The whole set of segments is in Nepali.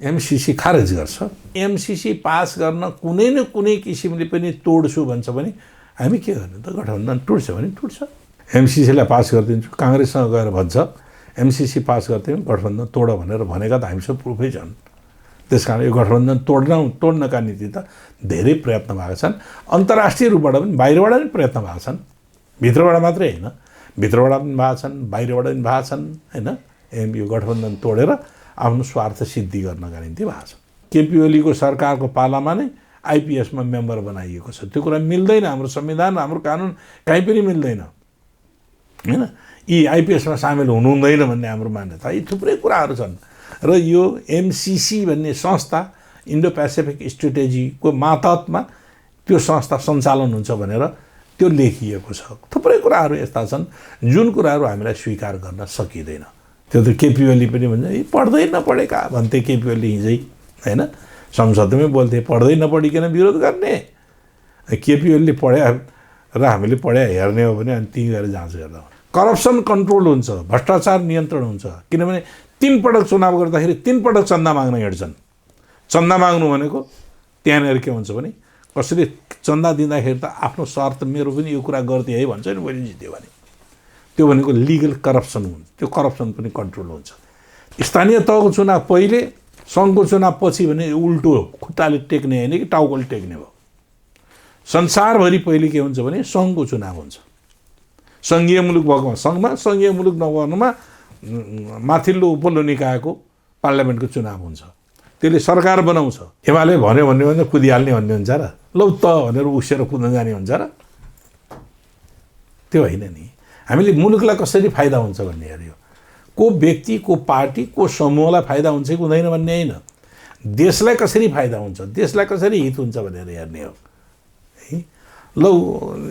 एमसीसी खारेज गर्छ। एमसीसी पास गर्न कुनै न कुनै किसिमले पनि तोड्छु भन्छ भने हामी के गर्ने त? गठबन्धन टुट्छ भने टुट्छ। एमसीसीलाई पास गरिदिन्छु, काङ्ग्रेससँग गएर भन्छ एमसीसी पास गरिदिउँ गठबन्धन तोड भनेर भनेका त हामीसँग प्रुफै छन्। त्यस कारण यो गठबन्धन तोड्नका निम्ति त धेरै प्रयत्न भएका छन्। अन्तर्राष्ट्रिय रूपबाट पनि बाहिरबाट पनि प्रयत्न भएका छन्, भित्रबाट मात्रै होइन, भित्रबाट पनि भएका छन्, बाहिरबाट पनि भएका छन् होइन। यो गठबन्धन तोडेर आफ्नो स्वार्थ सिद्धि गर्नका निम्ति भएको छ। केपी ओलीको सरकारको पालामा नै आइपिएसमा मेम्बर बनाइएको छ। त्यो कुरा मिल्दैन, हाम्रो संविधान हाम्रो कानुन कहीँ पनि मिल्दैन होइन। यी आइपिएसमा सामेल हुनुहुँदैन भन्ने हाम्रो मान्यता, यी थुप्रै कुराहरू छन्। र यो एमसीसी भन्ने संस्था इन्डो पेसिफिक स्ट्रेटेजीको मातहतमा त्यो संस्था सञ्चालन हुन्छ भनेर त्यो लेखिएको छ। थुप्रै कुराहरू यस्ता छन् जुन कुराहरू हामीलाई स्वीकार गर्न सकिँदैन। त्यो त केपी ओली पनि भन्छ यी पढ्दै नपढेका भन्थे केपी ओली हिजै होइन, संसदमै बोल्थे पढ्दै नपढिकन विरोध गर्ने। केपी ओलीले पढ्या र हामीले पढ्या हेर्ने हो भने अनि ती गएर जाँच गर्दा करप्सन कन्ट्रोल हुन्छ, भ्रष्टाचार नियन्त्रण हुन्छ। किनभने 3 पटक चुनाव गर्दाखेरि 3 पटक चन्दा माग्न हिँड्छन्। चन्दा माग्नु भनेको त्यहाँनिर के हुन्छ भने कसैले चन्दा दिँदाखेरि त आफ्नो शर्त मेरो पनि यो कुरा गर्दै है भन्छ नि, मैले जित्यो भने त्यो भनेको लिगल करप्सन हुन्छ। त्यो करप्सन पनि कन्ट्रोल हुन्छ। स्थानीय तहको चुनाव पहिले, सङ्घको चुनाव पछि भने उल्टो खुट्टाले टेक्ने होइन कि टाउकोले टेक्ने भयो। संसारभरि पहिले के हुन्छ भने सङ्घको चुनाव हुन्छ। सङ्घीय मुलुक भएकोमा सङ्घमा, सङ्घीय मुलुक नभएकोमा माथिल्लो उपल्लो निकायको पार्लियामेन्टको चुनाव हुन्छ। त्यसले सरकार बनाउँछ। एमाले भन्यो भने कुदिहाल्ने भन्ने हुन्छ र? लौ त भनेर उसेर कुद्न जाने हुन्छ र? त्यो होइन नि। हामीले मुलुकलाई कसरी फाइदा हुन्छ भन्ने हेऱ्यो। को व्यक्ति, को पार्टी, को समूहलाई फाइदा हुन्छ कि हुँदैन भन्ने होइन, देशलाई कसरी फाइदा हुन्छ, देशलाई कसरी हित हुन्छ भनेर हेर्ने हो है। लौ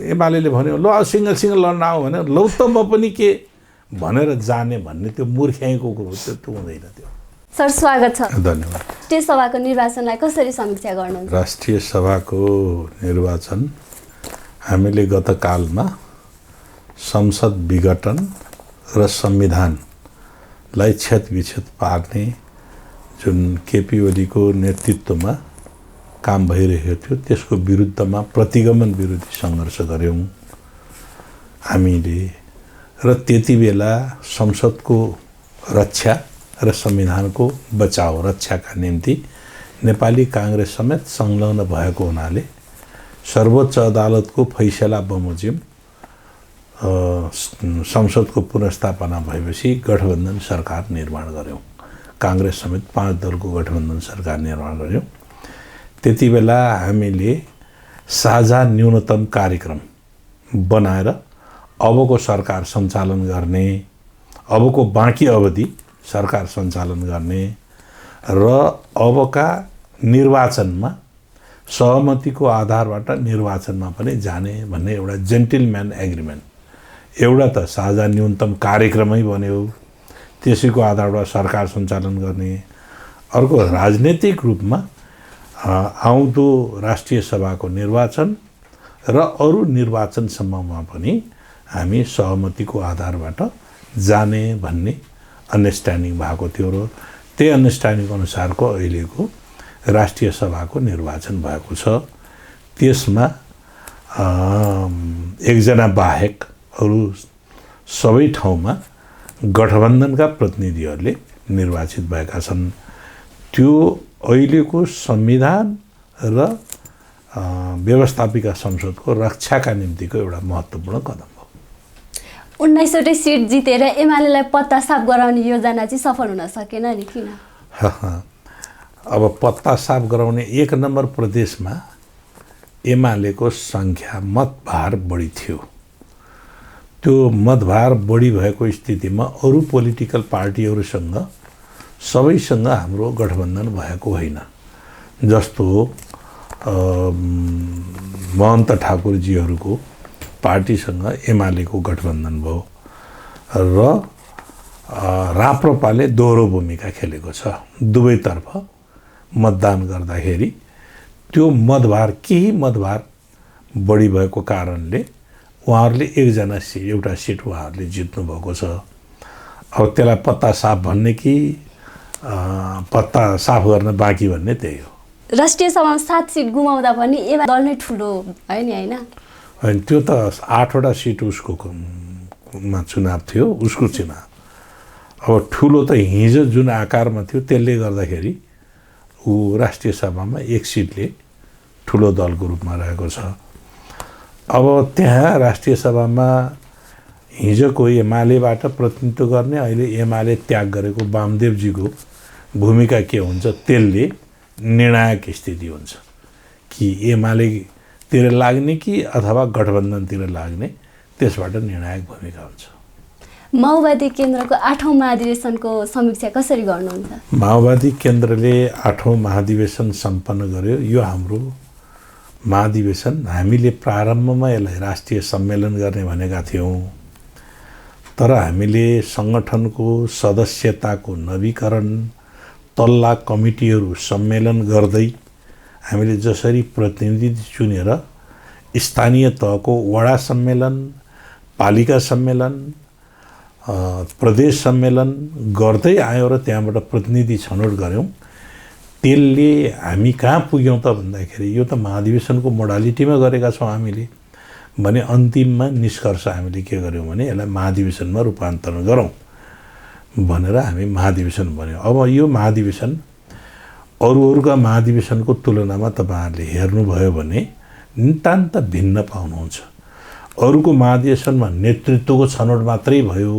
एमाले भन्यो ल सिङ्गल लड्न आऊ भने लौ त म पनि के भनेर जाने भन्ने त्यो मूर्ख्याइको कुरो त्यो हुँदैन। त्यो सर स्वागत छ। धन्यवाद। राष्ट्रिय सभाको निर्वाचनलाई कसरी समीक्षा गर्नुहुन्छ? राष्ट्रिय सभाको निर्वाचन हामीले गत कालमा संसद विघटन र संविधानलाई क्षतविक्षत पार्ने जुन केपी ओलीको नेतृत्वमा काम भइरहेको थियो त्यसको विरुद्धमा प्रतिगमन विरोधी सङ्घर्ष गऱ्यौँ हामीले। र त्यति बेला संसदको रक्षा र संविधानको बचाव रक्षाका निम्ति नेपाली काङ्ग्रेस समेत संलग्न भएको हुनाले सर्वोच्च अदालतको फैसला बमोजिम संसदको पुनर्स्थापना भएपछि गठबन्धन सरकार निर्माण गऱ्यौँ। काङ्ग्रेस समेत 5 दलको गठबन्धन सरकार निर्माण गऱ्यौँ। त्यति बेला हामीले साझा न्यूनतम कार्यक्रम बनाएर अबको सरकार सञ्चालन गर्ने, अबको बाँकी अवधि सरकार सञ्चालन गर्ने र अबका निर्वाचनमा सहमतिको आधारबाट निर्वाचनमा पनि जाने भन्ने एउटा जेन्टलम्यान एग्रिमेन्ट, एउटा त साझा न्यूनतम कार्यक्रमै बन्यो, त्यसैको आधारबाट सरकार सञ्चालन गर्ने। अर्को राजनैतिक रूपमा आउँदो राष्ट्रिय सभाको निर्वाचन र अरू निर्वाचनसम्ममा पनि हामी सहमतिको आधारबाट जाने भन्ने अन्डरस्ट्यान्डिङ भएको थियो र त्यही अन्डरस्ट्यान्डिङ अनुसारको अहिलेको राष्ट्रिय सभाको निर्वाचन भएको छ। त्यसमा 1 जना बाहेक अरू सबै ठाउँमा गठबन्धनका प्रतिनिधिहरूले निर्वाचित भएका छन्। त्यो अहिलेको संविधान र व्यवस्थापिका संसदको रक्षाका निम्तिको एउटा महत्त्वपूर्ण कदम हो। 19वटै सिट जितेर एमालेलाई पत्ता साफ गराउने योजना चाहिँ सफल हुन सकेन नि, किन? अब पत्ता साफ गराउने 1 नम्बर प्रदेशमा एमालेको सङ्ख्या मतभार बढी थियो। त्यो मतभार बढी भएको स्थितिमा अरू पोलिटिकल पार्टीहरूसँग सबैसँग हाम्रो गठबन्धन भएको होइन। जस्तो महन्त ठाकुरजीहरूको पार्टीसँग एमालेको गठबन्धन भयो र राप्रपाले दोहोरो भूमिका खेलेको छ। दुवैतर्फ मतदान गर्दाखेरि त्यो केही मतभार बढी भएको कारणले उहाँहरूले एउटा सिट उहाँहरूले जित्नु भएको छ। अब त्यसलाई पत्ता साफ भन्ने कि पत्ता साफ गर्न बाँकी भन्ने त्यही हो। राष्ट्रिय सभामा 7 सिट गुमाउँदा पनि एमाले दल नै ठुलो भयो नि होइन? अनि त्यो त 8वटा सिट उसको मा चुनाव थियो, उसको चुनाव। अब ठुलो त हिजो जुन आकारमा थियो त्यसले गर्दाखेरि ऊ राष्ट्रिय सभामा 1 सिटले ठुलो दलको रूपमा रहेको छ। अब त्यहाँ राष्ट्रिय सभामा हिजोको एमालेबाट प्रतिनिधित्व गर्ने, अहिले एमाले त्याग गरेको वामदेवजीको भूमिका के हुन्छ, त्यसले निर्णायक स्थिति हुन्छ कि एमालेतिर लाग्ने कि अथवा गठबन्धनतिर लाग्ने, त्यसबाट निर्णायक भूमिका हुन्छ। माओवादी केन्द्रको 8औं महाधिवेशनको समीक्षा कसरी गर्नुहुन्छ? माओवादी केन्द्रले 8औं महाधिवेशन सम्पन्न गर्यो। यो हाम्रो महाधिवेशन हामीले प्रारम्भमा यसलाई राष्ट्रिय सम्मेलन गर्ने भनेका थियौँ, तर हामीले सङ्गठनको सदस्यताको नवीकरण, तल्ला कमिटीहरू सम्मेलन गर्दै हामीले जसरी प्रतिनिधि चुनेर स्थानीय तहको वडा सम्मेलन, पालिका सम्मेलन, प्रदेश सम्मेलन गर्दै आयौँ र त्यहाँबाट प्रतिनिधि छनौट गऱ्यौँ, त्यसले हामी कहाँ पुग्यौँ त भन्दाखेरि यो त महाधिवेशनको मोडालिटीमा गरेका छौँ हामीले भने अन्तिममा निष्कर्ष हामीले के गर्यौँ भने यसलाई महाधिवेशनमा रूपान्तरण गरौँ भनेर हामी महाधिवेशन बन्यो। अब यो महाधिवेशन अरूका महाधिवेशनको तुलनामा तपाईँहरूले हेर्नुभयो भने नितान्त भिन्न पाउनुहुन्छ। अरूको महाधिवेशनमा नेतृत्वको छनौट मात्रै भयो,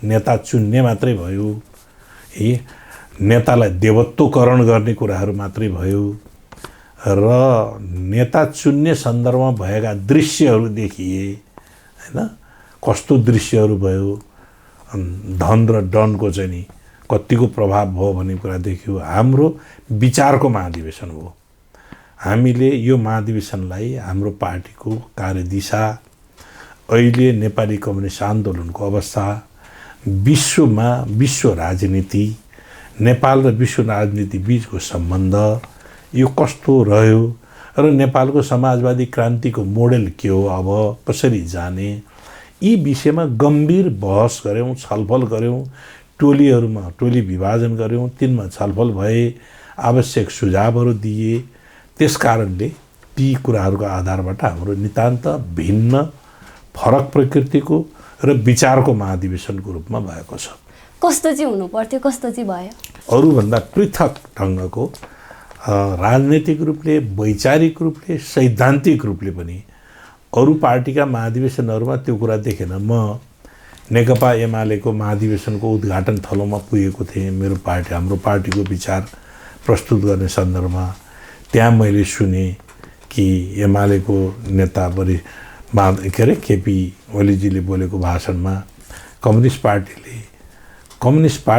नेता चुन्ने मात्रै भयो, नेतालाई देवत्वकरण गर्ने कुराहरू मात्रै भयो र नेता चुन्ने सन्दर्भमा भएका दृश्यहरू देखिए होइन, कस्तो दृश्यहरू भयो, धन र डनको चाहिँ नि कतिको प्रभाव भयो भन्ने कुरा देखियो। हाम्रो विचारको महाधिवेशन हो। हामीले यो महाधिवेशनलाई हाम्रो पार्टीको कार्यदिशा, अहिले नेपाली कम्युनिस्ट आन्दोलनको अवस्था, विश्व राजनीति, नेपाल र विश्व राजनीति बीचको सम्बन्ध यो कस्तो रह्यो र नेपालको समाजवादी क्रान्तिको मोडेल के हो, अब कसरी जाने, यी विषयमा गम्भीर बहस गऱ्यौँ, छलफल गऱ्यौँ। टोलीहरूमा टोली विभाजन गऱ्यौँ, तिनमा छलफल भए, आवश्यक सुझावहरू दिए। त्यस कारणले ती कुराहरूको आधारबाट हाम्रो नितान्त भिन्न, फरक प्रकृतिको र विचारको महाधिवेशनको रूपमा भएको छ। कस्तो चाहिँ हुनु पर्थ्यो, कस्तो चाहिँ भयो? अरूभन्दा पृथक ढङ्गको राजनैतिक रूपले, वैचारिक रूपले, सैद्धान्तिक रूपले पनि अरू पार्टीका महाधिवेशनहरूमा त्यो कुरा देखेन। म नेकपा एमालेको महाधिवेशनको उद्घाटन थलोमा पुगेको थिएँ, हाम्रो पार्टीको विचार प्रस्तुत गर्ने सन्दर्भमा। त्यहाँ मैले सुने कि एमालेको नेता केपी ओलीजीले बोलेको भाषणमा कम्युनिस्ट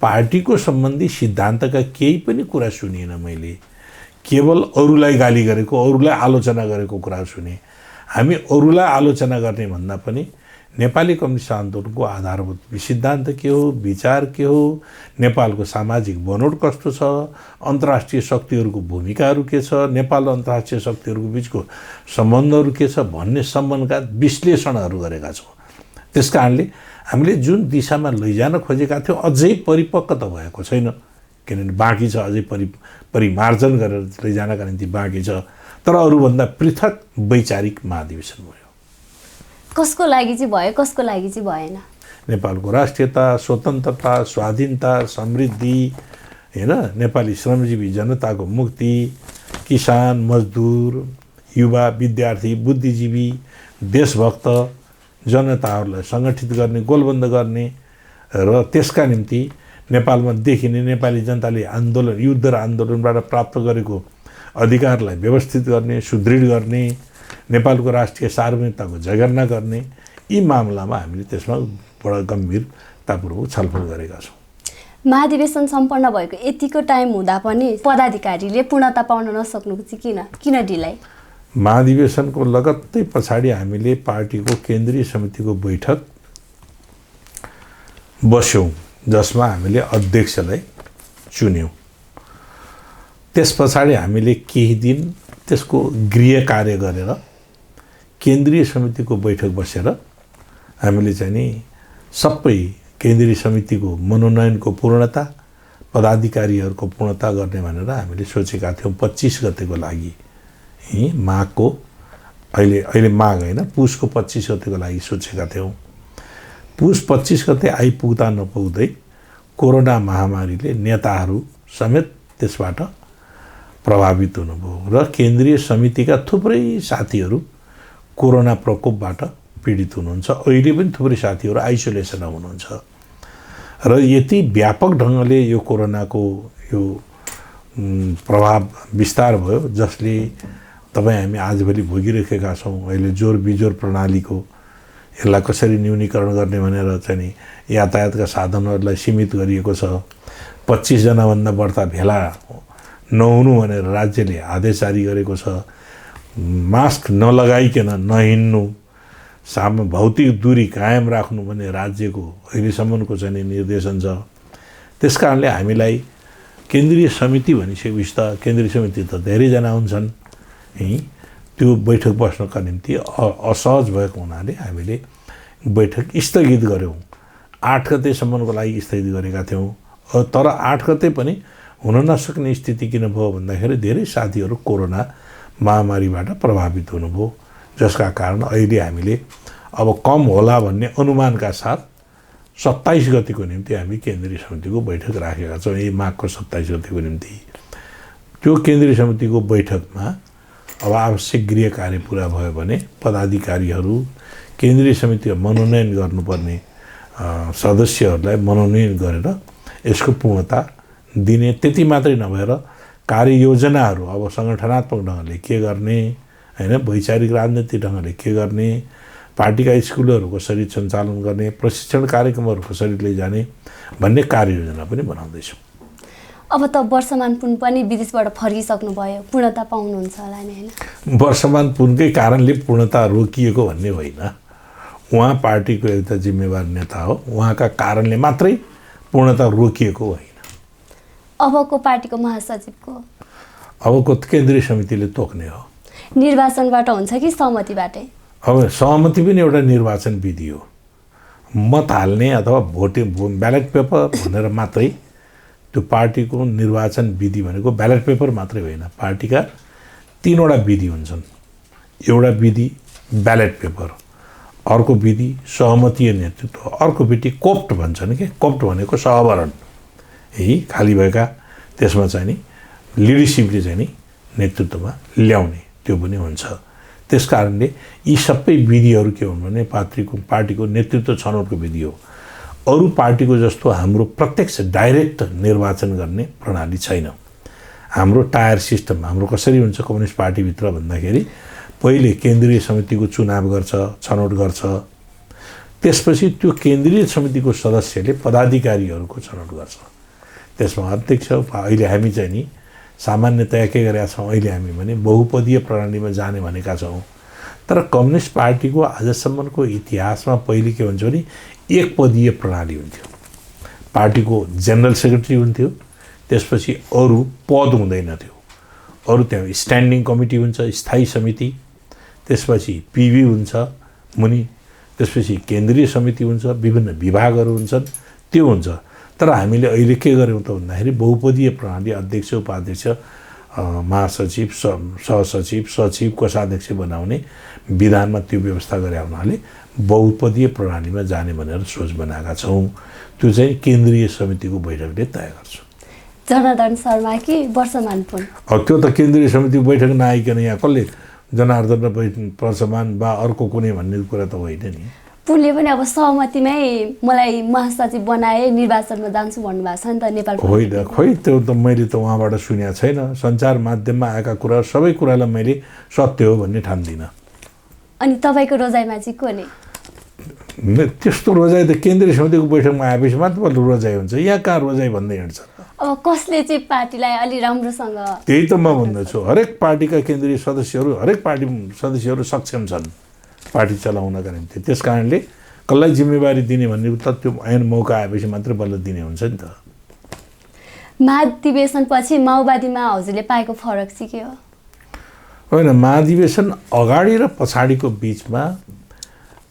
पार्टीको सम्बन्धी सिद्धान्तका केही पनि कुरा सुनिएन। मैले केवल अरूलाई गाली गरेको, अरूलाई आलोचना गरेको कुरा सुने। हामी अरूलाई आलोचना गर्ने भन्दा पनि नेपाली कम्युनिस्ट आन्दोलनको आधारभूत सिद्धान्त के हो, विचार के हो, नेपालको सामाजिक बनोट कस्तो छ, अन्तर्राष्ट्रिय शक्तिहरूको भूमिकाहरू के छ, नेपाल र अन्तर्राष्ट्रिय शक्तिहरूको बिचको सम्बन्धहरू के छ भन्ने सम्बन्धका विश्लेषणहरू गरेका छौँ। त्यस कारणले हामीले जुन दिशामा लैजान खोजेका थियौँ अझै परिपक्व त भएको छैन, किनभने बाँकी छ, अझै परिमार्जन गरेर लैजानका निम्ति बाँकी छ। तर अरूभन्दा पृथक वैचारिक महाधिवेशन भयो। कसको लागि चाहिँ भयो, कसको लागि चाहिँ भएन? नेपालको राष्ट्रियता, स्वतन्त्रता, स्वाधीनता, समृद्धि, होइन, नेपाली श्रमजीवी जनताको मुक्ति, किसान, मजदुर, युवा, विद्यार्थी, बुद्धिजीवी, देशभक्त जनताहरूलाई सङ्गठित गर्ने, गोलबन्द गर्ने र त्यसका निम्ति नेपालमा देखिने नेपाली जनताले आन्दोलन, युद्ध र आन्दोलनबाट प्राप्त गरेको अधिकारलाई व्यवस्थित गर्ने, सुदृढ गर्ने, नेपालको राष्ट्रिय सार्वभौमिकताको जगेर्ना गर्ने, यी मामलामा हामीले त्यसमा बडा गम्भीरतापूर्वक छलफल गरेका छौँ। महाधिवेशन सम्पन्न भएको यतिको टाइम हुँदा पनि पदाधिकारीले पूर्णता पाउन नसक्नुको चाहिँ किन ढिलाइ? महाधिवेशनको लगत्तै पछाडि हामीले पार्टीको केन्द्रीय समितिको बैठक बस्यौँ, जसमा हामीले अध्यक्षलाई चुन्यौँ। त्यस पछाडि हामीले केही दिन त्यसको गृह कार्य गरेर केन्द्रीय समितिको बैठक बसेर हामीले चाहिँ नि सबै केन्द्रीय समितिको मनोनयनको पूर्णता, पदाधिकारीहरूको पूर्णता गर्ने भनेर हामीले सोचेका थियौँ 25 गतेको लागि। माघको अहिले माघ होइन, पुसको 25 गतेको लागि सोचेका थियौँ। पुस 25 गते आइपुग्दा नपुग्दै कोरोना महामारीले नेताहरू समेत त्यसबाट प्रभावित हुनुभयो र केन्द्रीय समितिका थुप्रै साथीहरू कोरोना प्रकोपबाट पीडित हुनुहुन्छ। अहिले पनि थुप्रै साथीहरू आइसोलेसनमा हुनुहुन्छ र यति व्यापक ढङ्गले यो कोरोनाको यो प्रभाव विस्तार भयो जसले तपाईँ हामी आजभोलि भोगिरहेका छौँ। अहिले जोर बिजोर प्रणालीको यसलाई कसरी न्यूनीकरण गर्ने भनेर चाहिँ नि यातायातका साधनहरूलाई सीमित गरिएको छ। 25 जनाभन्दा बढ्ता भेला नहुनु भनेर राज्यले आदेश जारी गरेको छ। मास्क नलगाइकन नहिँड्नु, भौतिक दूरी कायम राख्नु भन्ने राज्यको अहिलेसम्मको चाहिँ निर्देशन छ। त्यस कारणले हामीलाई केन्द्रीय समिति भनिसकेपछि त केन्द्रीय समिति त धेरैजना हुन्छन्, त्यो बैठक बस्नका निम्ति असहज भएको हुनाले हामीले बैठक स्थगित गऱ्यौँ। 8 गतेसम्मको लागि स्थगित गरेका थियौँ। तर 8 गते पनि हुन नसक्ने स्थिति किन भयो भन्दाखेरि धेरै साथीहरू कोरोना महामारीबाट प्रभावित हुनुभयो, जसका कारण अहिले हामीले अब कम होला भन्ने अनुमानका साथ 27 गतिको निम्ति हामी केन्द्रीय समितिको बैठक राखेका छौँ। यही माघको 27 गतिको निम्ति त्यो केन्द्रीय समितिको बैठकमा अब आवश्यक गृह कार्य पुरा भयो भने पदाधिकारीहरू केन्द्रीय समितिमा मनोनयन गर्नुपर्ने सदस्यहरूलाई मनोनयन गरेर यसको पूर्णता दिने। त्यति मात्रै नभएर कार्ययोजनाहरू अब सङ्गठनात्मक ढङ्गले के गर्ने होइन, वैचारिक राजनीतिक ढङ्गले के गर्ने, पार्टीका स्कुलहरू कसरी सञ्चालन गर्ने, प्रशिक्षण कार्यक्रमहरू कसरी लैजाने भन्ने कार्ययोजना पनि बनाउँदैछौँ। अब त वर्षमान पुन पनि विदेशबाट फर्किसक्नुभयो, पूर्णता पाउनुहुन्छ होला नि होइन? वर्षमान पुनकै कारणले पूर्णता रोकिएको भन्ने होइन, उहाँ पार्टीको एउटा जिम्मेवार नेता हो, उहाँका कारणले मात्रै पूर्णता रोकिएको होइन। अबको पार्टीको महासचिवको अबको केन्द्रीय समितिले तोक्ने हो। निर्वाचनबाट हुन्छ कि सहमतिबाटै? अब सहमति पनि एउटा निर्वाचन विधि हो। मत हाल्ने अथवा ब्यालेट पेपर भनेर मात्रै त्यो पार्टीको निर्वाचन विधि भनेको ब्यालेट पेपर मात्रै होइन। पार्टीका 3वटा विधि हुन्छन्। एउटा विधि ब्यालेट पेपर, अर्को विधि सहमतीय नेतृत्व, अर्को विधि कोप्ट भन्छन् कि कोप्ट भनेको सहभरण, यही खाली भएका त्यसमा चाहिँ नि लिडरसिपले चाहिँ नि नेतृत्वमा ल्याउने त्यो पनि हुन्छ। त्यस कारणले यी सबै विधिहरू के हुन् भने पार्टीको नेतृत्व छनौटको विधि हो। अरू पार्टीको जस्तो हाम्रो प्रत्यक्ष डाइरेक्ट निर्वाचन गर्ने प्रणाली छैन। हाम्रो टायर सिस्टम हाम्रो कसरी हुन्छ कम्युनिस्ट पार्टीभित्र भन्दाखेरि पहिले केन्द्रीय समितिको चुनाव गर्छ, छनौट गर्छ, त्यसपछि त्यो केन्द्रीय समितिको सदस्यले पदाधिकारीहरूको छनौट गर्छ। त्यसमा अध्यक्ष अहिले हामी चाहिँ नि सामान्यतया के गरेका छौँ, अहिले हामी भने बहुपदीय प्रणालीमा जाने भनेका छौँ। तर कम्युनिस्ट पार्टीको आजसम्मको इतिहासमा पहिले के हुन्छ भने एकपदीय प्रणाली हुन्थ्यो। पार्टीको जेनरल सेक्रेटरी हुन्थ्यो, त्यसपछि अरू पद हुँदैनथ्यो। अरू त्यहाँ स्ट्यान्डिङ कमिटी हुन्छ, स्थायी समिति, त्यसपछि पिबी हुन्छ मुनि, त्यसपछि केन्द्रीय समिति हुन्छ, विभिन्न विभागहरू हुन्छन्, त्यो हुन्छ। तर हामीले अहिले के गर्यौँ त भन्दाखेरि बहुपदीय प्रणाली अध्यक्ष, उपाध्यक्ष, महासचिव, सहसचिव, सचिव, कोषाध्यक्ष बनाउने विधानमा त्यो व्यवस्था गरे हुनाले बहुपदीय प्रणालीमा जाने भनेर सोच बनाएका छौँ। त्यो चाहिँ केन्द्रीय समितिको बैठकले तय गर्छ। जनार्दन शर्मा कि वर्षमान पुन? त्यो त केन्द्रीय समितिको बैठक नआइकन यहाँ कसले जनार्दन र वर्षमान वा अर्को कुनै भन्ने कुरा त होइन नि। पुनले पनि अब सहमतिमै मलाई महासचिव बनाए निर्वाचनमा जान्छु भन्नुभएको छ नि त नेपाल? होइन, खोइ त्यो त मैले त उहाँबाट सुनेको छैन। सञ्चार माध्यममा आएका कुरा सबै कुरालाई मैले सत्य हो भन्ने ठान्दिनँ। अनि तपाईँको रोजाइमा चाहिँ को ले? त्यस्तो रोजाइ त केन्द्रीय समितिको बैठकमा आएपछि मात्र रोजाइ हुन्छ, यहाँ कहाँ रोजाइ भन्दै हिँड्छ। अब कसले चाहिँ पार्टीलाई अलि राम्रोसँग? त्यही त म भन्दछु, हरेक पार्टीका केन्द्रीय सदस्यहरू, हरेक पार्टी सदस्यहरू सक्षम छन् पार्टी चलाउनका निम्ति। त्यस कारणले कसलाई जिम्मेवारी दिने भन्ने त त्यो ऐन मौका आएपछि मात्रै बल्ल दिने हुन्छ नि त। महाधिवेशनपछि माओवादीमा हजुरले पाएको फरक चाहिँ के हो? होइन, महाधिवेशन अगाडि र पछाडिको बिचमा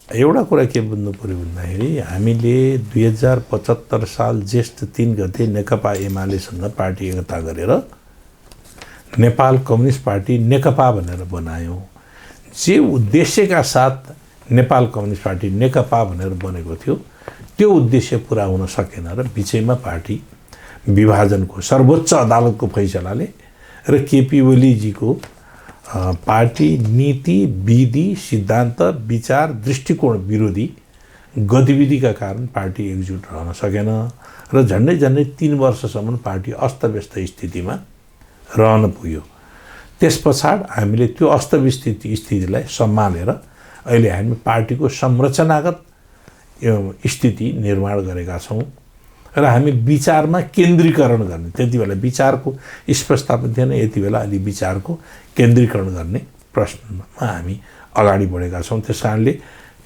एउटा कुरा के बुझ्नु पऱ्यो भन्दाखेरि हामीले 2075 साल जेष्ठ 3 गते नेकपा एमालेसँग पार्टी एकता गरेर नेपाल कम्युनिस्ट पार्टी नेकपा भनेर बनायौँ। जे उद्देश्यका साथ नेपाल कम्युनिस्ट पार्टी नेकपा भनेर बनेको थियो त्यो उद्देश्य पुरा हुन सकेन र बिचैमा पार्टी विभाजनको सर्वोच्च अदालतको फैसलाले र केपी ओलीजीको पार्टी नीति विधि सिद्धान्त विचार दृष्टिकोण विरोधी गतिविधिका कारण पार्टी एकजुट रहन सकेन र झन्डै झन्डै 3 वर्षसम्म पार्टी अस्तव्यस्त स्थितिमा रहन पुग्यो। त्यस पछाडि हामीले त्यो अस्तव्यस्त स्थितिलाई सम्हालेर अहिले हामी पार्टीको संरचनागत स्थिति निर्माण गरेका छौँ र हामी विचारमा केन्द्रीकरण गर्ने, त्यति बेला विचारको स्पष्टता पनि थिएन, यति बेला अलि विचारको केन्द्रीकरण गर्ने प्रश्नमा हामी अगाडि बढेका छौँ। त्यस कारणले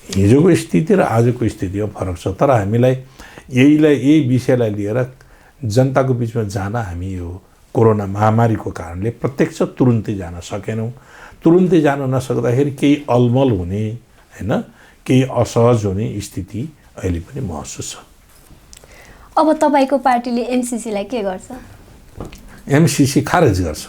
हिजोको स्थिति र आजको स्थितिमा फरक छ, तर हामीलाई यही विषयलाई लिएर जनताको बिचमा जान हामी यो कोरोना महामारीको कारणले प्रत्यक्ष तुरुन्तै जान सकेनौँ। तुरुन्तै जान नसक्दाखेरि केही अलमल हुने हैन, केही असहज हुने स्थिति अहिले पनि महसुस छ। अब तपाईको पार्टीले एमसीसीलाई के गर्छ? एमसीसी खारेज गर्छ।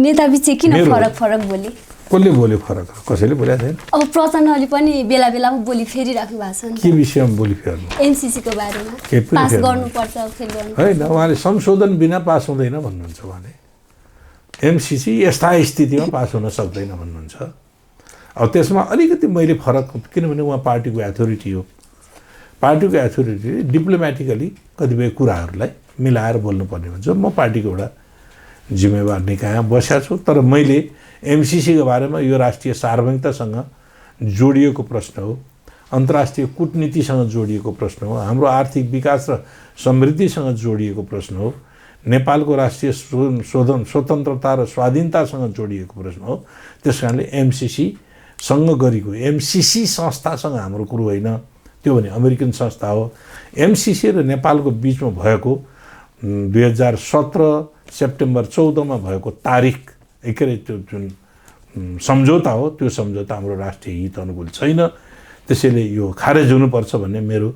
नेताबीच किन फरक बोली? कसले बोल्यो फरक? कसैले बोलेको छैन। अब प्रचण्डले पनि बेला बेलामा बोली फेरिराख्नु भएको छ नि। के विषयमा बोली फेर्नु? एमसीसीको बारेमा पास गर्नुपर्छ, फेल गर्नु होइन। उहाँले संशोधन बिना पास हुँदैन भन्नुहुन्छ। उहाँले एमसीसी यस्ता स्थितिमा पास हुन सक्दैन भन्नुहुन्छ। अब त्यसमा अलिकति मैले फरक, किनभने उहाँ पार्टीको अथोरिटी हो। पार्टीको अथोरिटीले डिप्लोमेटिकली कतिपय कुराहरूलाई मिलाएर बोल्नुपर्ने हुन्छ। म पार्टीको एउटा जिम्मेवार निकायमा बसेको छु, तर मैले एमसीसीको बारेमा यो राष्ट्रिय सार्वभौमिकतासँग जोडिएको प्रश्न हो, अन्तर्राष्ट्रिय कूटनीतिसँग जोडिएको प्रश्न हो, हाम्रो आर्थिक विकास र समृद्धिसँग जोडिएको प्रश्न हो, नेपालको राष्ट्रिय स्वतन्त्रता र स्वाधीनतासँग जोडिएको प्रश्न हो। त्यस कारणले एमसीसीसँग गरेको, एमसीसी संस्थासँग हाम्रो कुरो होइन, त्यो भने अमेरिकन संस्था हो। एमसीसी र नेपालको बिचमा भएको 2017 सेप्टेम्बर 14 भएको तारिख के अरे त्यो जुन सम्झौता हो, त्यो सम्झौता हाम्रो राष्ट्रिय हित अनुकूल छैन। त्यसैले यो खारेज हुनुपर्छ भन्ने मेरो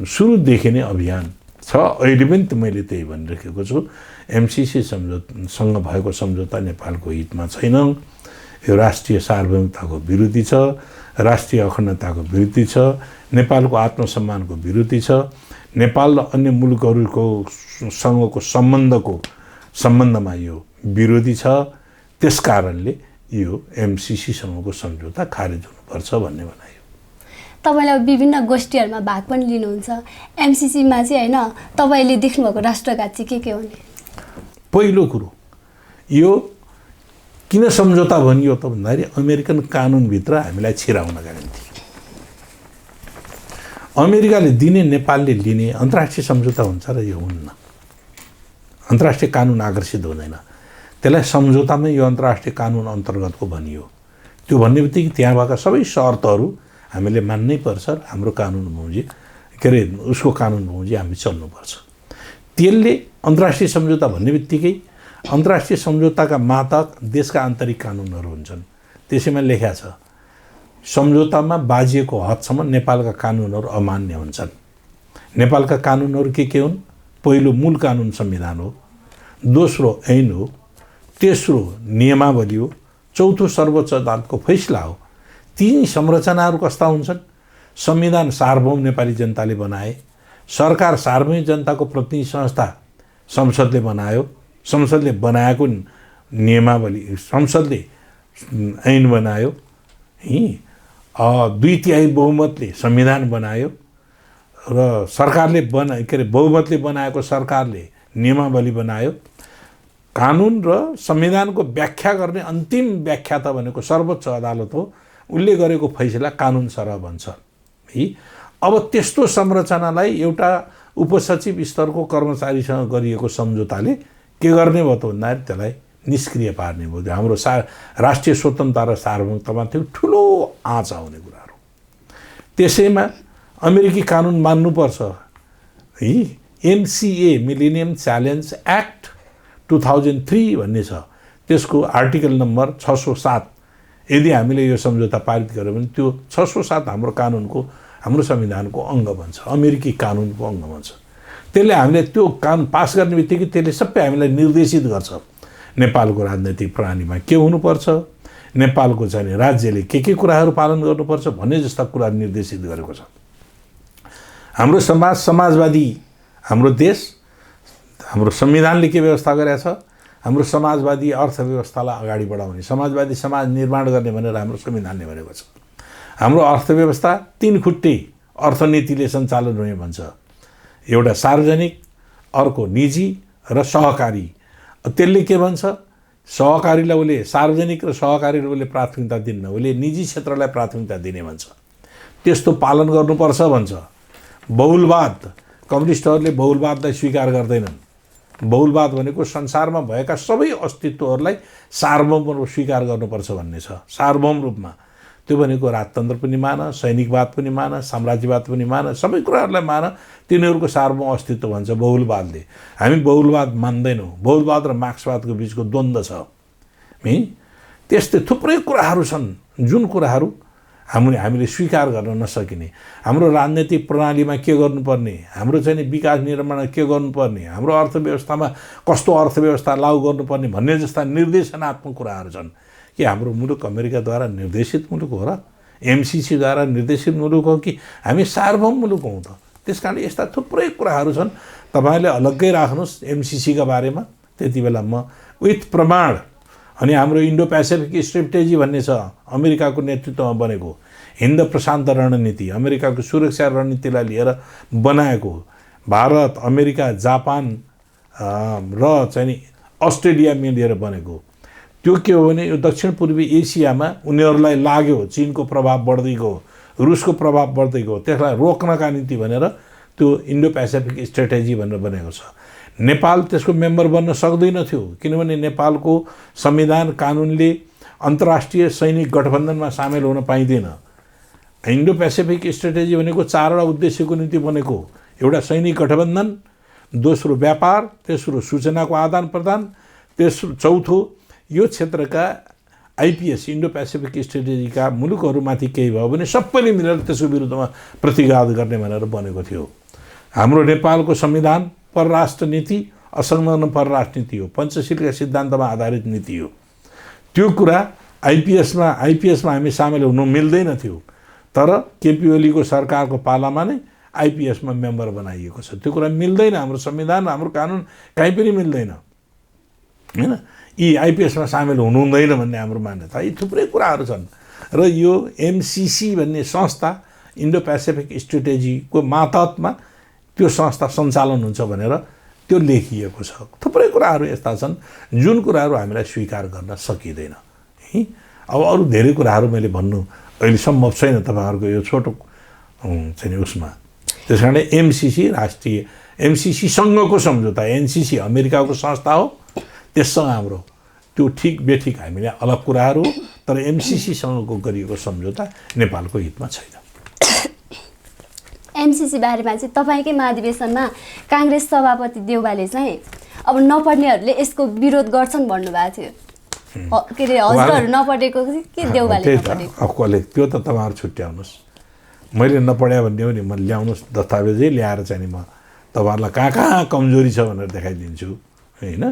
सुरुदेखि नै अभियान छ। अहिले पनि मैले त्यही भनिराखेको छु। एमसीसी सँग भएको सम्झौता नेपालको हितमा छैन। यो राष्ट्रिय सार्वभौमिकताको विरोधी छ, राष्ट्रिय अखण्डताको विरोधी छ, नेपालको आत्मसम्मानको विरोधी छ, नेपाल र अन्य मुलुकहरूको सँगको सम्बन्धमा यो विरोधी छ। त्यस कारणले यो एमसीसीसँगको सम्झौता खारेज हुनुपर्छ भन्ने भनाइयो। तपाईँले विभिन्न गोष्ठीहरूमा भाग पनि लिनुहुन्छ। एमसीसीमा चाहिँ होइन, तपाईँले देख्नुभएको राष्ट्रघात चाहिँ के हुने? पहिलो कुरो यो किन सम्झौता भनियो त भन्दाखेरि अमेरिकन कानुनभित्र हामीलाई छिराउनका निम्ति अमेरिकाले दिने नेपालले लिने अन्तर्राष्ट्रिय सम्झौता हुन्छ र यो हुन्न। अन्तर्राष्ट्रिय कानुन आकर्षित हुँदैन, त्यसलाई सम्झौतामै यो अन्तर्राष्ट्रिय कानुन अन्तर्गतको भनियो। त्यो भन्ने बित्तिकै त्यहाँ भएका सबै शर्तहरू हामीले मान्नै पर्छ। हाम्रो कानुन बमोजिम के अरे उसको कानुन बमोजिम हामी चल्नुपर्छ। त्यसले अन्तर्राष्ट्रिय सम्झौता भन्ने बित्तिकै अन्तर्राष्ट्रिय सम्झौताका मातहत देशका आन्तरिक कानुनहरू हुन्छन्। त्यसैमा लेखा छ सम्झौतामा बाजिएको हदसम्म नेपालका कानुनहरू अमान्य हुन्छन्। नेपालका कानुनहरू के हुन्? पहिलो मूल कानुन संविधान हो, दोस्रो ऐन हो, तेस्रो नियमावली हो, चौथो सर्वोच्च अदालतको फैसला हो। तीन संरचनाहरू कस्ता हुन्छन्? संविधान सार्वभौम नेपाली जनताले बनाए, सरकार सार्वभौमिक जनताको प्रतिनिधि संस्था संसदले बनायो, संसदले बनाएको नियमावली, संसदले ऐन बनायो, 2/3 बहुमतले संविधान बनायो र सरकारले बहुमतले बनाएको सरकारले नियमावली बनायो। कानुन र संविधानको व्याख्या गर्ने अन्तिम व्याख्याता भनेको सर्वोच्च अदालत हो। उसले गरेको फैसला कानुन सरह भन्छ है। अब त्यस्तो संरचनालाई एउटा उपसचिव स्तरको कर्मचारीसँग गरिएको सम्झौताले के गर्ने भयो त भन्दाखेरि त्यसलाई निष्क्रिय पार्ने भयो। हाम्रो राष्ट्रिय स्वतन्त्रता र सार्वभौमिकतामा त्यो ठुलो आँच आउने कुराहरू। त्यसैमा अमेरिकी कानुन मान्नुपर्छ है। एमसिए मिलेनियम च्यालेन्ज एक्ट 2003 भन्ने छ, त्यसको आर्टिकल नम्बर 607 यदि हामीले यो सम्झौता पारित गर्यो भने त्यो 607 हाम्रो कानुनको हाम्रो संविधानको अङ्ग बन्छ, अमेरिकी कानुनको अङ्ग बन्छ। त्यसले हामीले त्यो कानुन पास गर्ने बित्तिकै त्यसले सबै हामीलाई निर्देशित गर्छ। नेपालको राजनैतिक प्रणालीमा के हुनुपर्छ, नेपालको चाहिँ राज्यले के कुराहरू पालन गर्नुपर्छ भन्ने जस्ता कुरा निर्देशित गरेको छ। हाम्रो समाजवादी हाम्रो देश, हाम्रो संविधानले के व्यवस्था गरेको छ, हाम्रो समाजवादी अर्थव्यवस्थालाई अगाडि बढाउने, समाजवादी समाज निर्माण गर्ने भनेर हाम्रो संविधानले भनेको छ। हाम्रो अर्थव्यवस्था 3 खुट्टे अर्थनीतिले सञ्चालन हुने भन्छ। एउटा सार्वजनिक, अर्को निजी र सहकारी। त्यसले के भन्छ, सहकारीलाई उसले सार्वजनिक र सहकारीलाई उसले प्राथमिकता दिन्न, उसले निजी क्षेत्रलाई प्राथमिकता दिने भन्छ। त्यस्तो पालन गर्नुपर्छ भन्छ। बहुलवाद, कम्युनिस्टहरूले बहुलवादलाई स्वीकार गर्दैनन्। बहुलवाद भनेको संसारमा भएका सबै अस्तित्वहरूलाई सार्वभौम रूपमा स्वीकार गर्नुपर्छ भन्ने छ। सार्वभौम रूपमा त्यो भनेको राजतन्त्र पनि मान, सैनिकवाद पनि मान, साम्राज्यवाद पनि मान, सबै कुराहरूलाई मान, तिनीहरूको सार्वभौम अस्तित्व भन्छ बहुलवादले। हामी बहुलवाद मान्दैनौँ। बहुलवाद र मार्क्सवादको बिचको द्वन्द्व छ। त्यस्तै थुप्रै कुराहरू छन् जुन कुराहरू हामीले स्वीकार गर्न नसकिने। हाम्रो राजनैतिक प्रणालीमा के गर्नुपर्ने, हाम्रो चाहिँ विकास निर्माणमा के गर्नुपर्ने, हाम्रो अर्थव्यवस्थामा कस्तो अर्थव्यवस्था लागू गर्नुपर्ने भन्ने जस्ता निर्देशनात्मक कुराहरू छन्। कि हाम्रो मुलुक अमेरिकाद्वारा निर्देशित मुलुक हो र एमसिसीद्वारा निर्देशित मुलुक हो कि हामी सार्वभौम मुलुक हौँ त? त्यस कारण यस्ता थुप्रै कुराहरू छन्। तपाईँले अलग्गै राख्नुहोस् एमसिसीका बारेमा। त्यति बेला म विथ प्रमाण अनि हाम्रो इन्डो पेसिफिक स्ट्रेटेजी भन्ने छ, अमेरिकाको नेतृत्वमा बनेको हिन्द प्रशान्त रणनीति, अमेरिकाको सुरक्षा रणनीतिलाई लिएर बनाएको, भारत, अमेरिका, जापान र चाहिँ अस्ट्रेलिया मिलेर बनेको। त्यो के हो भने यो दक्षिण पूर्वी एसियामा उनीहरूलाई लाग्यो चीनको प्रभाव बढ्दै गयो, रुसको प्रभाव बढ्दै गयो, त्यसलाई रोक्नका निम्ति भनेर त्यो इन्डो पेसिफिक स्ट्रेटेजी भनेर बनेको छ। नेपाल त्यसको मेम्बर बन्न सक्दैन थियो किनभने नेपालको संविधान कानुनले अन्तर्राष्ट्रिय सैनिक गठबन्धनमा सामेल हुन पाइँदैन। इन्डो पेसिफिक स्ट्रेटेजी भनेको 4वटा उद्देश्यको निम्ति बनेको। एउटा सैनिक गठबन्धन, दोस्रो व्यापार, तेस्रो सूचनाको आदान प्रदान, तेस्रो चौथो यो क्षेत्रका आइपिएस इन्डो पेसिफिक स्ट्रेटेजीका मुलुकहरूमाथि केही भयो भने सबैले मिलेर त्यसको विरुद्धमा प्रतिघात गर्ने भनेर बनेको थियो। हाम्रो नेपालको संविधान परराष्ट्र नीति असंलग्न परराष्ट्र नीति हो, पञ्चशीलका सिद्धान्तमा आधारित नीति हो। त्यो कुरा आइपिएसमा हामी सामेल हुनु मिल्दैन थियो। तर केपी ओलीको सरकारको पालामा नै आइपिएसमा मेम्बर बनाइएको छ। त्यो कुरा मिल्दैन, हाम्रो संविधान हाम्रो कानुन कहीँ पनि मिल्दैन हैन। यी आइपिएसमा सामेल हुनु हुँदैन भन्ने हाम्रो मान्यता। यी थुप्रै कुराहरू छन् र यो एमसिसी भन्ने संस्था इन्डो पेसिफिक स्ट्रेटेजीको मातहतमा त्यो संस्था सञ्चालन हुन्छ भनेर त्यो लेखिएको छ। थुप्रै कुराहरू यस्ता छन् जुन कुराहरू हामीलाई स्वीकार गर्न सकिँदैन। अब अरू धेरै कुराहरू मैले भन्नु अहिले सम्भव छैन तपाईँहरूको यो छोटो चाहिँ उसमा। त्यस कारण एमसिसी राष्ट्रिय एमसिसीसँगको सम्झौता, एनसिसी अमेरिकाको संस्था हो, त्यससँग हाम्रो त्यो ठिक बेठिक हामीले अलग कुराहरू हो। तर एमसिसीसँगको गरिएको सम्झौता नेपालको हितमा छैन। एमसिसी बारेमा चाहिँ तपाईँकै महाधिवेशनमा काङ्ग्रेस सभापति देउवाले चाहिँ अब नपढ्नेहरूले यसको विरोध गर्छन् भन्नुभएको थियो। के अरे हजुरहरू नपढेको कि देउवाले नपढेको? कसले त्यो त तपाईँहरू छुट्याउनुहोस्। मैले नपढ्या भन्ने हो नि, म ल्याउनुहोस् दस्तावेजै ल्याएर चाहिँ म तपाईँहरूलाई कहाँ कहाँ कमजोरी छ भनेर देखाइदिन्छु होइन।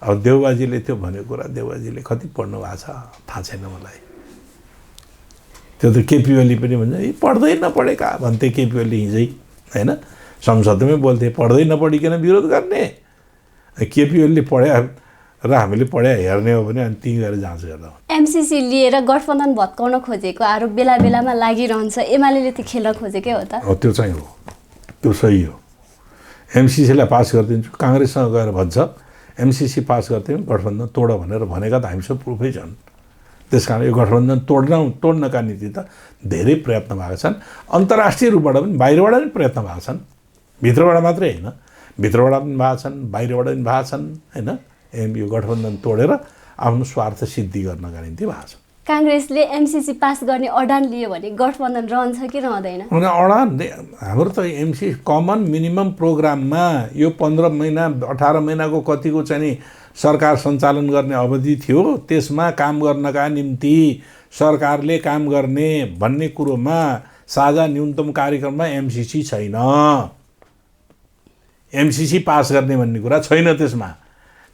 अब देउबाजीले त्यो भनेको कुरा देउबाजीले कति पढ्नु भएको छ थाहा छैन मलाई। त्यो त केपी ओली पनि भन्छ यी पढ्दै नपढेका भन्थे केपी ओली हिजै होइन, संसदमै बोल्थे पढ्दै नपढिकन विरोध गर्ने। केपी ओलीले पढ्या र हामीले पढ्या हेर्ने हो भने अनि ती गएर जाँच गर्दा एमसिसी लिएर गठबन्धन भत्काउन खोजेको आरोप बेला बेलामा लागिरहन्छ। एमाले त्यो खेल्न खोजेकै हो त? त्यो चाहिँ हो, त्यो सही हो। एमसिसीलाई पास गरिदिन्छु काङ्ग्रेससँग गएर भन्छ एमसिसी पास गर्थ्यौँ गठबन्धन तोड भनेर भनेका त हामीसँग प्रुफै छन्। त्यस कारण यो गठबन्धन तोड्नका निम्ति त धेरै प्रयत्न भएका छन्। अन्तर्राष्ट्रिय रूपबाट पनि बाहिरबाट पनि प्रयत्न भएका छन्, भित्रबाट मात्रै होइन, भित्रबाट पनि भएका छन् बाहिरबाट पनि भएका छन् होइन। यो गठबन्धन तोडेर आफ्नो स्वार्थ सिद्धि गर्नका निम्ति भएको छ। काङ्ग्रेसले एमसिसी पास गर्ने अडान लियो भने गठबन्धन रहन्छ कि रहँदैन? अडान हाम्रो त एमसिसी कमन मिनिमम प्रोग्राममा यो 15 महिना 18 महिनाको कतिको चाहिँ सरकार सञ्चालन गर्ने अवधि थियो, त्यसमा काम गर्नका निम्ति सरकारले काम गर्ने भन्ने कुरोमा साझा न्यूनतम कार्यक्रममा एमसीसी छैन। एमसीसी पास गर्ने भन्ने कुरा छैन त्यसमा।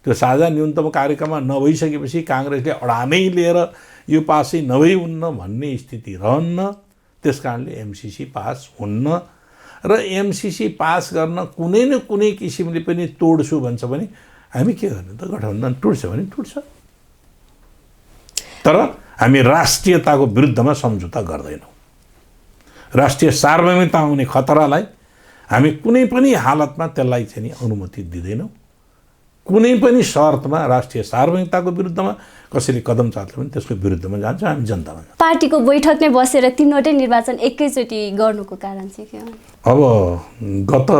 त्यो साझा न्यूनतम कार्यक्रममा नभइसकेपछि काङ्ग्रेसले अडानै लिएर यो पासै नभइहुन्न भन्ने स्थिति रहन्न। त्यस कारणले एमसीसी पास हुन्न र एमसीसी पास गर्न कुनै न कुनै किसिमले पनि तोड्छु भन्छ भने हामी के गर्ने त? गठबन्धन टुट्छ भने टुट्छ, तर हामी राष्ट्रियताको विरुद्धमा सम्झौता गर्दैनौँ। राष्ट्रिय सार्वभौमिकता आउने खतरालाई हामी कुनै पनि हालतमा त्यसलाई चाहिँ नि अनुमति दिँदैनौँ। कुनै पनि शर्तमा राष्ट्रिय सार्वभौमिकताको विरुद्धमा कसैले कदम चाल्छ भने त्यसको विरुद्धमा जान्छ हामी जनतामा। पार्टीको बैठकमै बसेर तीनवटै निर्वाचन एकैचोटि गर्नुको कारण चाहिँ के हो? अब गत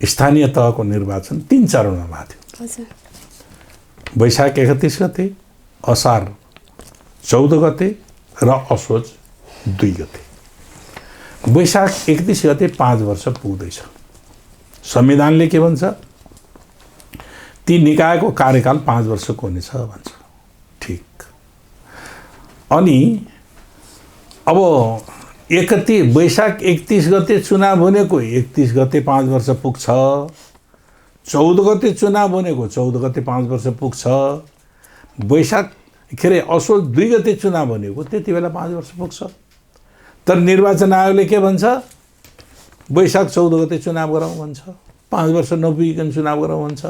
स्थानीय तहको निर्वाचन 3 चरणमा भएको थियो। वैशाख 31 गते, असार 14 गते र असोज 2 गते। वैशाख 31 गते 5 वर्ष पुग्दैछ। संविधानले के भन्छ? ती निकायको कार्यकाल 5 वर्षको हुनेछ भन्छ। ठिक। अनि अब वैशाख 31 गते चुनाव भनेको 31 गते 5 वर्ष पुग्छ। 14 गते चुनाव भनेको 14 गते 5 वर्ष पुग्छ। असोज 2 गते चुनाव भनेको त्यति बेला 5 वर्ष पुग्छ। तर निर्वाचन आयोगले के भन्छ? वैशाख 14 गते चुनाव गरौँ भन्छ। 5 वर्ष नपुगिकन चुनाव गरौँ भन्छ।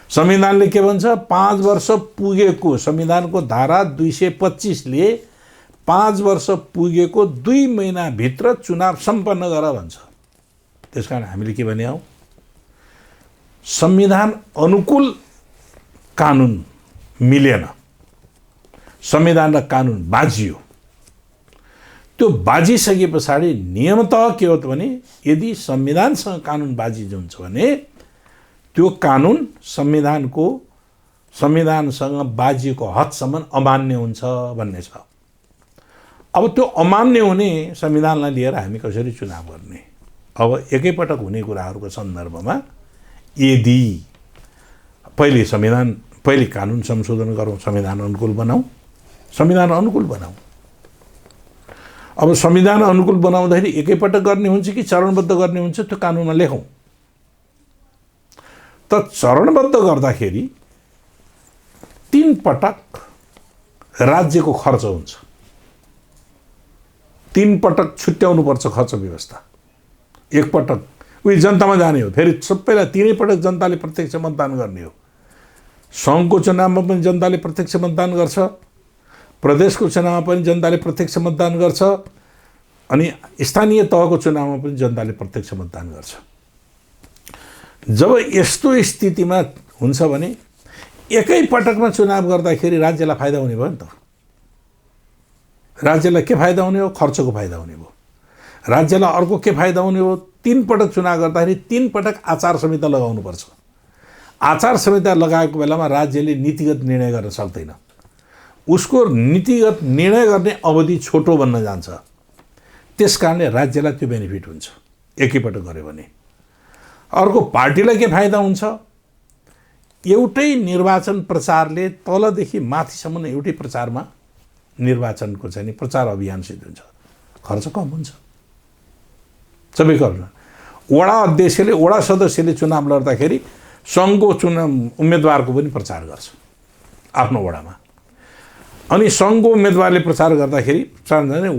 संविधानले के भन्छ? 5 वर्ष पुगेको, संविधानको धारा 225 ले 5 वर्ष पुगेको 2 महिनाभित्र चुनाव सम्पन्न गर भन्छ। त्यसकारण हामीले के भने हौ? संविधान अनुकूल कानुन मिलेन, संविधान र कानुन बाजियो। त्यो बाजिसके पछाडि नियमतः के हो त भने यदि संविधानसँग कानुन बाजी हुन्छ भने त्यो कानुन संविधानसँग बाजिएको हदसम्म अमान्य हुन्छ भन्ने छ। अब त्यो अमान्य हुने संविधानलाई लिएर हामी कसरी चुनाव गर्ने? अब एकैपटक हुने कुराहरूको सन्दर्भमा यदि पहिले कानुन संशोधन गरौँ, संविधान अनुकूल बनाऊ। अब संविधान अनुकूल बनाउँदाखेरि एकैपटक गर्ने हुन्छ कि चरणबद्ध गर्ने हुन्छ त्यो कानुनमा लेखौँ। त चरणबद्ध गर्दाखेरि 3 पटक राज्यको खर्च हुन्छ। 3 पटक छुट्याउनु पर्छ खर्च व्यवस्था। एक पटक जनतामा जाने हो, फेरि सबैलाई 3 पटक जनताले प्रत्यक्ष मतदान गर्ने हो। सङ्घको चुनावमा पनि जनताले प्रत्यक्ष मतदान गर्छ, प्रदेशको चुनावमा पनि जनताले प्रत्यक्ष मतदान गर्छ, अनि स्थानीय तहको चुनावमा पनि जनताले प्रत्यक्ष मतदान गर्छ। जब यस्तो स्थितिमा हुन्छ भने एकै पटकमा चुनाव गर्दाखेरि राज्यलाई फाइदा हुने भयो नि त। राज्यलाई के फाइदा हुने हो? खर्चको फाइदा हुने भयो। राज्यलाई अर्को के फाइदा हुने हो? 3 पटक चुनाव गर्दाखेरि 3 पटक आचार संहिता लगाउनुपर्छ। आचार संहिता लगाएको बेलामा राज्यले नीतिगत निर्णय गर्न सक्दैन। उसको नीतिगत निर्णय गर्ने अवधि छोटो बन्न जान्छ। त्यस कारणले राज्यलाई त्यो बेनिफिट हुन्छ एकैपटक गर्यो भने। अर्को पार्टीलाई के फाइदा हुन्छ? एउटै निर्वाचन प्रचारले तलदेखि माथिसम्म एउटै प्रचारमा निर्वाचनको चाहिँ प्रचार अभियान सिद्ध हुन्छ, खर्च कम हुन्छ। सबैको वडा अध्यक्षले, वडा सदस्यले चुनाव लड्दाखेरि सङ्घको चुनाव उम्मेदवारको पनि प्रचार गर्छ आफ्नो वडामा। अनि सङ्घको उम्मेदवारले प्रचार गर्दाखेरि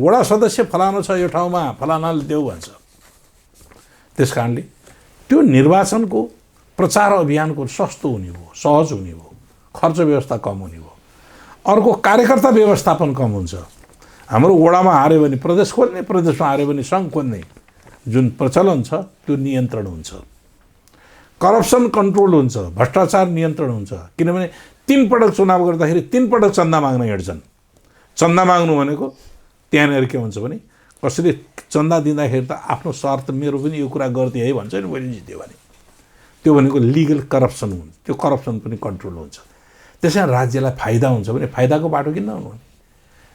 वडा सदस्य फलानु छ यो ठाउँमा, फलानाले देऊ भन्छ। त्यस कारणले त्यो निर्वाचनको प्रचार अभियानको सस्तो हुने भयो, सहज हुने भयो, खर्च व्यवस्था कम हुने भयो। अर्को कार्यकर्ता व्यवस्थापन कम हुन्छ। हाम्रो वडामा हार्यो भने प्रदेश खोज्ने, प्रदेशमा हार्यो भने सङ्घ खोज्ने जुन प्रचलन छ त्यो नियन्त्रण हुन्छ। करप्सन कन्ट्रोल हुन्छ, भ्रष्टाचार नियन्त्रण हुन्छ। किनभने 3 पटक चुनाव गर्दाखेरि 3 पटक चन्दा माग्न हिँड्छन्। चन्दा माग्नु भनेको त्यहाँनिर के हुन्छ भने कसैले चन्दा दिँदाखेरि त आफ्नो शर्त मेरो पनि यो कुरा गरिदिए है भन्छ नि, मैले जित्यो भने त्यो भनेको लिगल करप्सन हुन्छ। त्यो करप्सन पनि कन्ट्रोल हुन्छ। त्यसै राज्यलाई फाइदा हुन्छ भने फाइदाको बाटो किन नहुनु?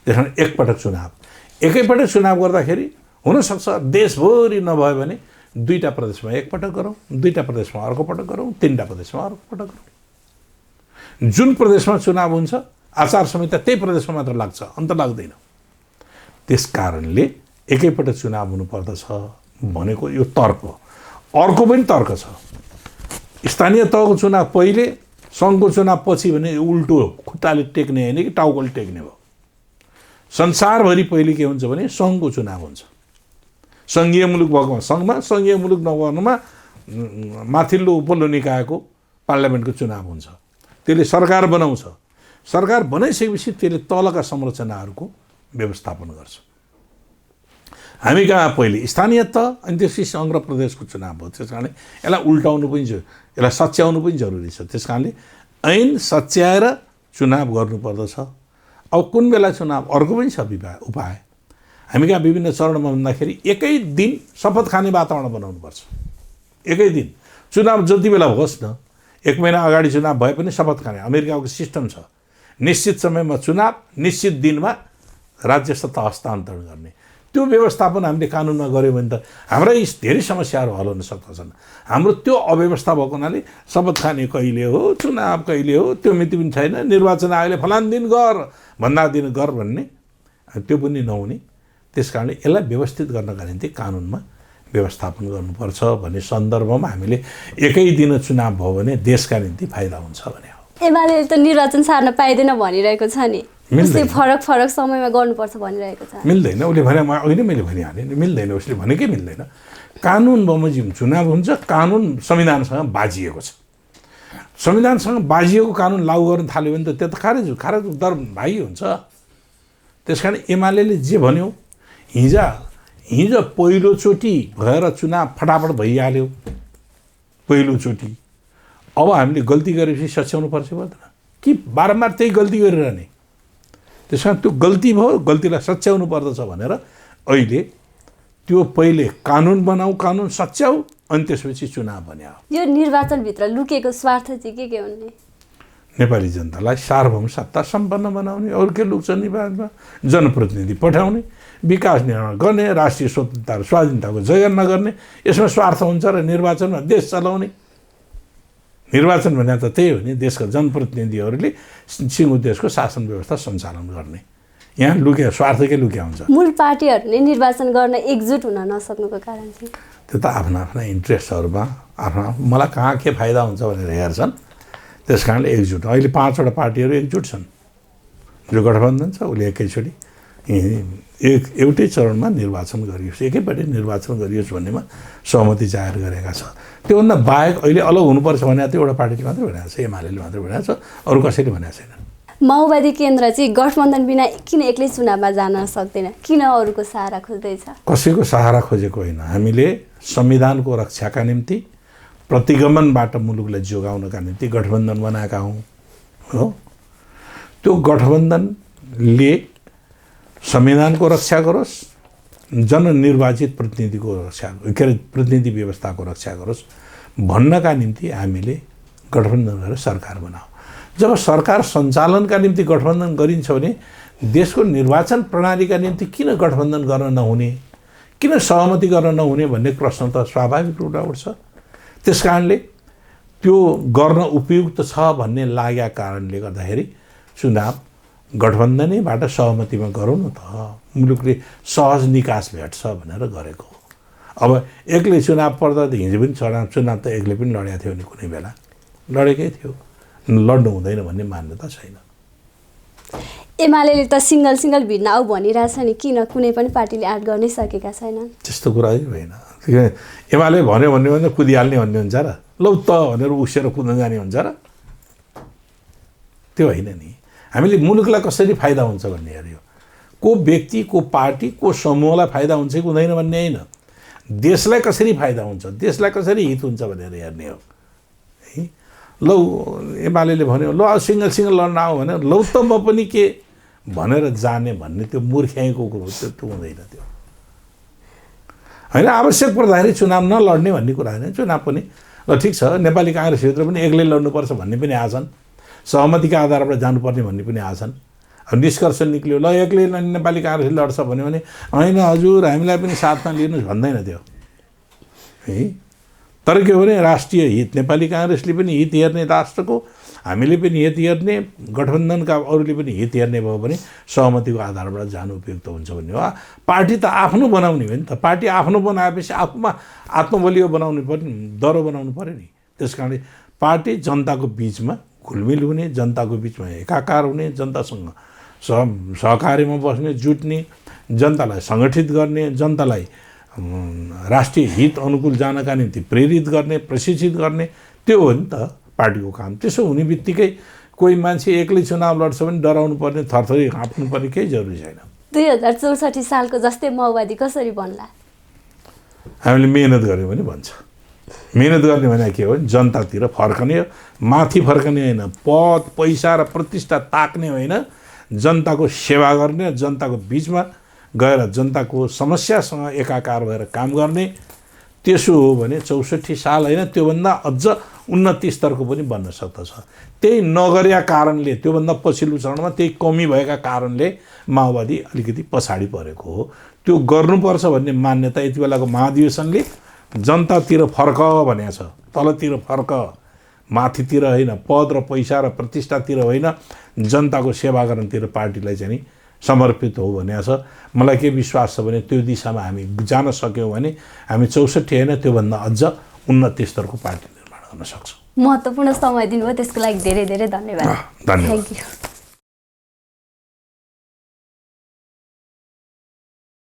त्यस कारण एकैपटक चुनाव गर्दाखेरि हुनसक्छ देशभरि नभयो भने 2टा प्रदेशमा एकपटक गरौँ, 2टा प्रदेशमा अर्को पटक गरौँ, 3टा प्रदेशमा अर्को पटक गरौँ। जुन प्रदेशमा चुनाव हुन्छ आचार संहिता त्यही प्रदेशमा मात्र लाग्छ, अन्त लाग्दैन। त्यस कारणले एकैपल्ट चुनाव हुनुपर्दछ भनेको यो तर्क। अर्को पनि तर्क छ, स्थानीय तहको चुनाव पहिले, सङ्घको चुनाव पछि भने उल्टो खुट्टाले टेक्ने होइन कि टाउकोले टेक्ने भयो। संसारभरि पहिले के हुन्छ भने सङ्घको चुनाव हुन्छ। सङ्घीय मुलुक भएकोमा सङ्घमा, सङ्घीय मुलुक नभएकोमा माथिल्लो उपल्लो निकायको पार्लियामेन्टको चुनाव हुन्छ। त्यसले सरकार बनाउँछ। सरकार बनाइसकेपछि त्यसले तलका संरचनाहरूको व्यवस्थापन गर्छ। हामी कहाँ पहिले स्थानीय तह अनि त्यसपछि सङ्घ र प्रदेशको चुनाव हो। त्यस कारणले यसलाई उल्टाउनु पनि यसलाई सच्याउनु पनि जरुरी छ। त्यस कारणले ऐन सच्याएर चुनाव गर्नुपर्दछ। अब कुन बेला चुनाव, अर्को पनि छ उपाय। हामी कहाँ विभिन्न चरणमा भन्दाखेरि एकै दिन शपथ खाने वातावरण बनाउनुपर्छ। एकै दिन चुनाव जति बेला होस् न, 1 महिना अगाडि चुनाव भए पनि शपथ खाने अमेरिकाको सिस्टम छ। निश्चित समयमा चुनाव, निश्चित दिनमा राज्य सत्ता हस्तान्तरण गर्ने त्यो व्यवस्थापन हामीले कानुनमा गऱ्यौँ भने त हाम्रा यी धेरै समस्याहरू हल हुन सक्दछन्। हाम्रो त्यो अव्यवस्था भएको हुनाले शपथ खाने कहिले हो, चुनाव कहिले हो, त्यो मिति पनि छैन। निर्वाचन आयोगले फलान दिन गर भन्दा दिन गर भन्ने, त्यो पनि नहुने। त्यस कारणले यसलाई व्यवस्थित गर्नका निम्ति कानुनमा व्यवस्थापन गर्नुपर्छ भन्ने सन्दर्भमा हामीले एकै दिन चुनाव भयो भने देशका निम्ति फाइदा हुन्छ भने हो। एमाले त निर्वाचन सार्न पाइँदैन भनिरहेको छ नि, उसले फरक फरक समयमा गर्नुपर्छ भनिरहेको छ। मिल्दैन, उसले भने अघि नै मैले भनिहालेँ नि, मिल्दैन। उसले भनेकै मिल्दैन। कानुन बमोजिम चुनाव हुन्छ। कानुन संविधानसँग बाजिएको छ। संविधानसँग बाजिएको कानुन लागू गर्न थाल्यो भने त त्यो त खारेज दर भाइ हुन्छ। त्यस कारण एमाले जे भन्यो, हिजो पहिलोचोटि भएर चुनाव फटाफट भइहाल्यो पहिलोचोटि। अब हामीले गल्ती गरेपछि सच्याउनु पर्छ पर्दैन कि बारम्बार त्यही गल्ती गरिरहने। त्यस कारण त्यो गल्ती भयो, गल्तीलाई सच्याउनु पर्दछ भनेर अहिले त्यो पहिले कानुन बनाऊ, कानुन सच्याऊ, अनि त्यसपछि चुनाव भन्या हो। यो निर्वाचनभित्र लुकेको स्वार्थ चाहिँ के हुने? नेपाली जनतालाई सार्वभौम सत्ता सम्पन्न बनाउने, अरू के लुक्छ निर्वाचनमा? जनप्रतिनिधि पठाउने, विकास निर्माण गर्ने, राष्ट्रिय स्वतन्त्रता र स्वाधीनताको जगन नगर्ने, यसमा स्वार्थ हुन्छ र निर्वाचनमा देश चलाउने। निर्वाचन भने त त्यही हो नि, देशका जनप्रतिनिधिहरूले सिङ्गो देशको शासन व्यवस्था सञ्चालन गर्ने। यहाँ लुक्या स्वार्थकै लुक्या हुन्छ। मूल पार्टीहरूले निर्वाचन गर्न एकजुट हुन नसक्नुको कारण चाहिँ त्यो त आफ्ना आफ्ना इन्ट्रेस्टहरूमा मलाई कहाँ के फाइदा हुन्छ भनेर हेर्छन्। त्यस कारणले एकजुट, अहिले 5वटा पार्टीहरू एकजुट छन्। जो गठबन्धन छ उसले एकैचोटि एउटै चरणमा निर्वाचन गरियोस्, एकैपट्टि निर्वाचन गरियोस् भन्नेमा सहमति जाहेर गरेका छ। त्योभन्दा बाहेक अहिले अलग हुनुपर्छ भने त एउटा पार्टीले मात्रै भनेको छ, एमालेले मात्रै भनेको छ, अरू कसैले भनेको छैन। माओवादी केन्द्र चाहिँ गठबन्धन बिना किन एक्लै चुनावमा जान सक्दैन? किन अरूको सहारा खोज्दैछ? कसैको सहारा खोजेको होइन। हामीले संविधानको रक्षाका निम्ति, प्रतिगमनबाट मुलुकलाई जोगाउनका निम्ति गठबन्धन बनाएका हौँ हो। त्यो गठबन्धनले संविधानको रक्षा गरोस्, जननिर्वाचित प्रतिनिधिको रक्षा, प्रतिनिधि व्यवस्थाको रक्षा गरोस् भन्नका निम्ति हामीले गठबन्धन गरेर सरकार बनाऊ। जब सरकार सञ्चालनका निम्ति गठबन्धन गरिन्छ भने देशको निर्वाचन प्रणालीका निम्ति किन गठबन्धन गर्न नहुने, किन सहमति गर्न नहुने भन्ने प्रश्न त स्वाभाविक रूपमा उठ्छ। त्यस कारणले त्यो गर्न उपयुक्त छ भन्ने लागेका कारणले गर्दाखेरि चुनाव गठबन्धनैबाट सहमतिमा गरौँ न त, मुलुकले सहज निकास भेट्छ भनेर गरेको हो। अब एक्लै चुनाव पर्दा त हिजो पनि चुनाव त एक्लै पनि लडेको थियो नि, कुनै बेला लडेकै थियो, लड्नु हुँदैन भन्ने मान्यता छैन। एमाले त सिङ्गल भिड्न आऊ भनिरहेछ नि, किन कुनै पनि पार्टीले आँट गर्नै सकेका छैनन्? त्यस्तो कुरा होइन। एमाले भन्यो भने कुदिहाल्ने भन्ने हुन्छ र, लौ त भनेर उसेर कुद्न जाने हुन्छ र? त्यो होइन नि। हामीले मुलुकलाई कसरी फाइदा हुन्छ भन्ने हेऱ्यो। को व्यक्ति, को पार्टी, को समूहलाई फाइदा हुन्छ कि हुँदैन भन्ने होइन, देशलाई कसरी फाइदा हुन्छ, देशलाई कसरी हित हुन्छ भनेर हेर्ने हो है। लौ एमाले भन्यो ल सिङ्गल लड्न आऊ भने लौ त म पनि के भनेर जाने भन्ने त्यो मूर्ख्याइको कुरो, त्यो हुँदैन। त्यो होइन, आवश्यक पर्दाखेरि चुनाव नलड्ने भन्ने कुरा होइन। चुनाव पनि ल ठिक छ, नेपाली काङ्ग्रेसभित्र पनि एक्लै लड्नुपर्छ भन्ने पनि आछन्, सहमतिका आधारबाट जानुपर्ने भन्ने पनि आछन्। अब निष्कर्ष निक्ल्यो ल एक्लै नेपाली काङ्ग्रेस लड्छ भन्यो भने होइन हजुर हामीलाई पनि साथमा लिनुहोस् भन्दैन त्यो है। तर के हो भने राष्ट्रिय हित नेपाली काङ्ग्रेसले पनि हित हेर्ने राष्ट्रको, हामीले पनि हित हेर्ने, गठबन्धनका अरूले पनि हित हेर्ने भयो भने सहमतिको आधारबाट जानु उपयुक्त हुन्छ भन्ने हो। पार्टी त आफ्नो बनाउने हो नि त। पार्टी आफ्नो बनाएपछि आफूमा आत्मबलियो बनाउनु पर्ने, दह्रो बनाउनु पऱ्यो नि। त्यस कारणले पार्टी जनताको बिचमा घुलमिल हुने, जनताको बिचमा एकाकार हुने, जनतासँग सहकार्यमा बस्ने, जुट्ने, जनतालाई सङ्गठित गर्ने, जनतालाई राष्ट्रिय हित अनुकूल जानका निम्ति प्रेरित गर्ने, प्रशिक्षित गर्ने, त्यो हो नि त पार्टीको काम। त्यसो हुने बित्तिकै कोही मान्छे एक्लै चुनाव लड्छ भने डराउनु पर्ने, थरथरी हाँप्नु पर्ने केही जरुरी छैन। 2064 सालको जस्तै माओवादी कसरी बन्ला? हामीले मेहनत गऱ्यौँ भने भन्छ। मेहनत गर्ने भने के हो भने जनतातिर फर्कने, माथि फर्कने होइन, पद पैसा र प्रतिष्ठा ताक्ने होइन, जनताको सेवा गर्ने, जनताको बिचमा गएर जनताको समस्यासँग एकाकार भएर काम गर्ने। त्यसो हो भने 64 साल होइन, त्योभन्दा अझ उन्नति स्तरको पनि बन्न सक्दछ। त्यही नगरेका कारणले, त्योभन्दा पछिल्लो चरणमा त्यही कमी भएका कारणले माओवादी अलिकति पछाडि परेको हो। त्यो गर्नुपर्छ भन्ने मान्यता यति बेलाको महाधिवेशनले जनतातिर फर्क भनेको छ। तलतिर फर्क, माथितिर होइन, पद र पैसा र प्रतिष्ठातिर होइन, जनताको सेवा गर्नतिर पार्टीलाई चाहिँ नि समर्पित हो भनेको छ। मलाई के विश्वास छ भने त्यो दिशामा हामी जान सक्यौँ भने हामी 64 होइन, त्योभन्दा अझ उन्नति स्तरको पार्टी निर्माण गर्न सक्छौँ। महत्त्वपूर्ण समय दिनुभयो, त्यसको लागि धेरै धेरै धन्यवाद। धन्यवाद। Thank you.